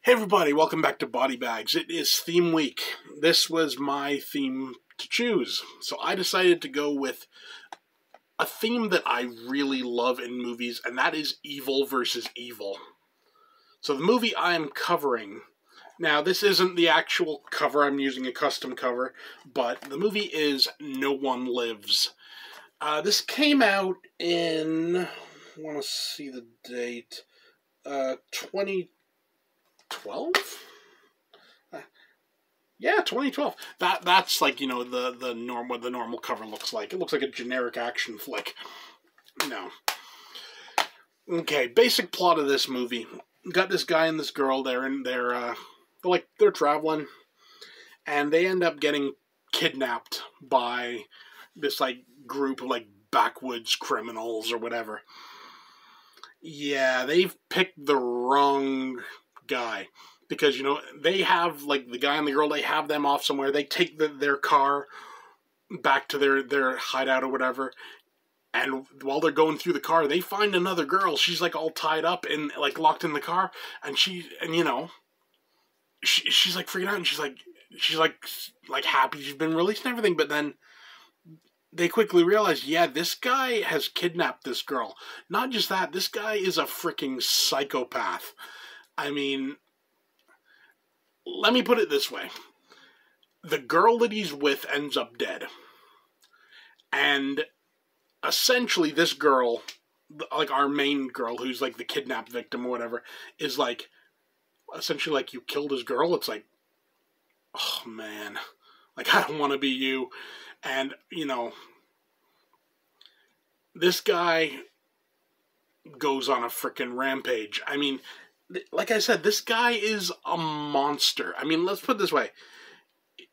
Hey everybody, welcome back to Body Bags. It is theme week. This was my theme to choose. So I decided to go with a theme that I really love in movies, and that is evil versus evil. So the movie I am covering, now this isn't the actual cover, I'm using a custom cover, but the movie is No One Lives. This came out in, I want to see the date, 2012? Yeah, 2012. That's like, you know, the norm, what the normal cover looks like. It looks like a generic action flick. No. Okay, basic plot of this movie. Got this guy and this girl there, and they're traveling, and they end up getting kidnapped by this like group of like backwoods criminals or whatever. Yeah, they've picked the wrong guy. Because, you know, they have, like, the guy and the girl, they have them off somewhere. They take their car back to their hideout or whatever. And while they're going through the car, they find another girl. She's, like, all tied up and, like, locked in the car. And she's, like, freaking out. And she's like, happy she's been released and everything. But then they quickly realize, yeah, this guy has kidnapped this girl. Not just that, this guy is a freaking psychopath. I mean, let me put it this way. The girl that he's with ends up dead. And essentially this girl, like our main girl, who's like the kidnapped victim or whatever, is like, essentially like, you killed his girl. It's like, oh man, like, I don't want to be you. And, you know, this guy goes on a frickin' rampage. I mean, like I said, this guy is a monster. I mean, let's put it this way.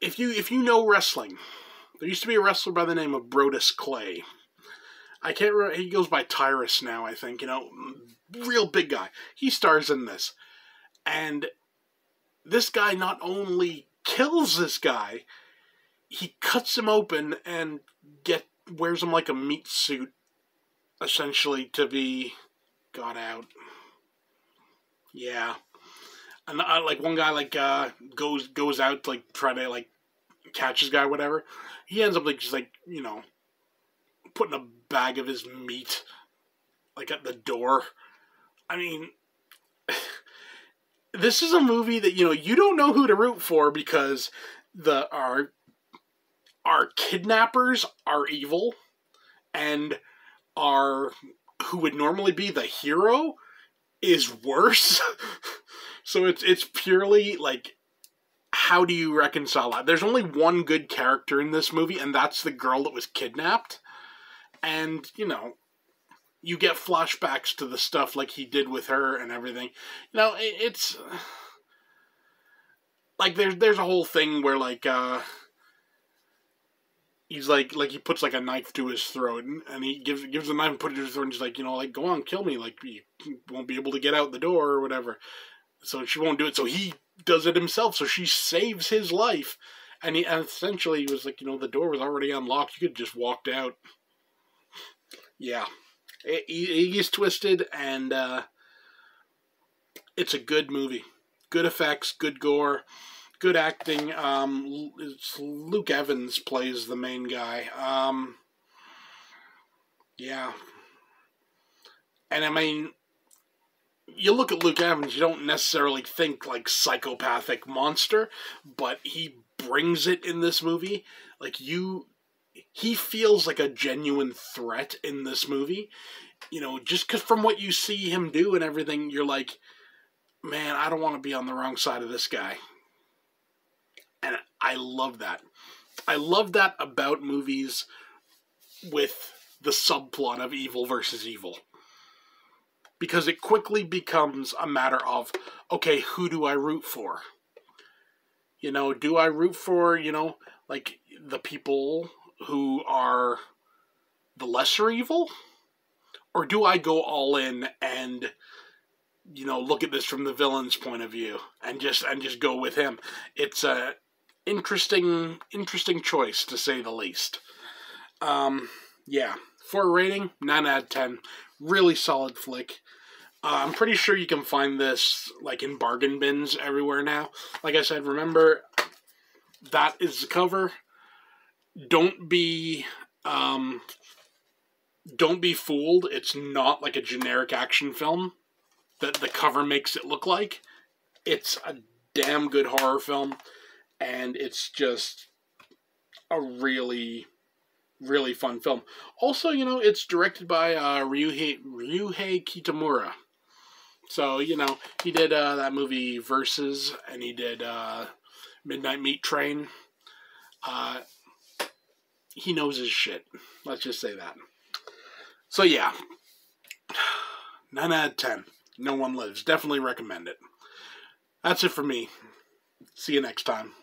If you know wrestling, there used to be a wrestler by the name of Brodus Clay. I can't remember, he goes by Tyrus now, I think, you know, real big guy. He stars in this. And this guy not only kills this guy, he cuts him open and wears him like a meat suit, essentially, to be got out. Yeah, and like one guy like goes out to like try to like catch this guy or whatever. He ends up like just like, you know, putting a bag of his meat like at the door. I mean, this is a movie that, you know, you don't know who to root for because our kidnappers are evil, and who would normally be the hero is worse. So it's purely like, how do you reconcile that? There's only one good character in this movie, and that's the girl that was kidnapped. And, you know, you get flashbacks to the stuff like he did with her and everything. You know, it's like there's a whole thing where like he's like he puts like a knife to his throat, and he gives the knife and puts it to his throat, and he's like, you know, like, go on, kill me, like, you won't be able to get out the door or whatever. So she won't do it, so he does it himself, so she saves his life. And essentially he was like, you know, the door was already unlocked, you could have just walked out. Yeah. He's twisted, and it's a good movie. Good effects, good gore, good acting. Luke Evans plays the main guy. Yeah. And I mean, you look at Luke Evans, you don't necessarily think like psychopathic monster, but he brings it in this movie. Like, he feels like a genuine threat in this movie. You know, just because from what you see him do and everything, you're like, man, I don't want to be on the wrong side of this guy. And I love that. I love that about movies with the subplot of evil versus evil. Because it quickly becomes a matter of, okay, who do I root for? You know, do I root for, you know, like the people who are the lesser evil? Or do I go all in and, you know, look at this from the villain's point of view and just go with him? It's a interesting choice, to say the least. Yeah, for a rating, 9 out of 10. Really solid flick. I'm pretty sure you can find this like in bargain bins everywhere now. Like I said, remember that is the cover. Don't be fooled. It's not like a generic action film that the cover makes it look like. It's a damn good horror film, and it's just a really, really fun film. Also, you know, it's directed by Ryuhei Kitamura. So, you know, he did that movie Versus, and he did Midnight Meat Train. He knows his shit. Let's just say that. So, yeah. 9 out of 10. No One Lives. Definitely recommend it. That's it for me. See you next time.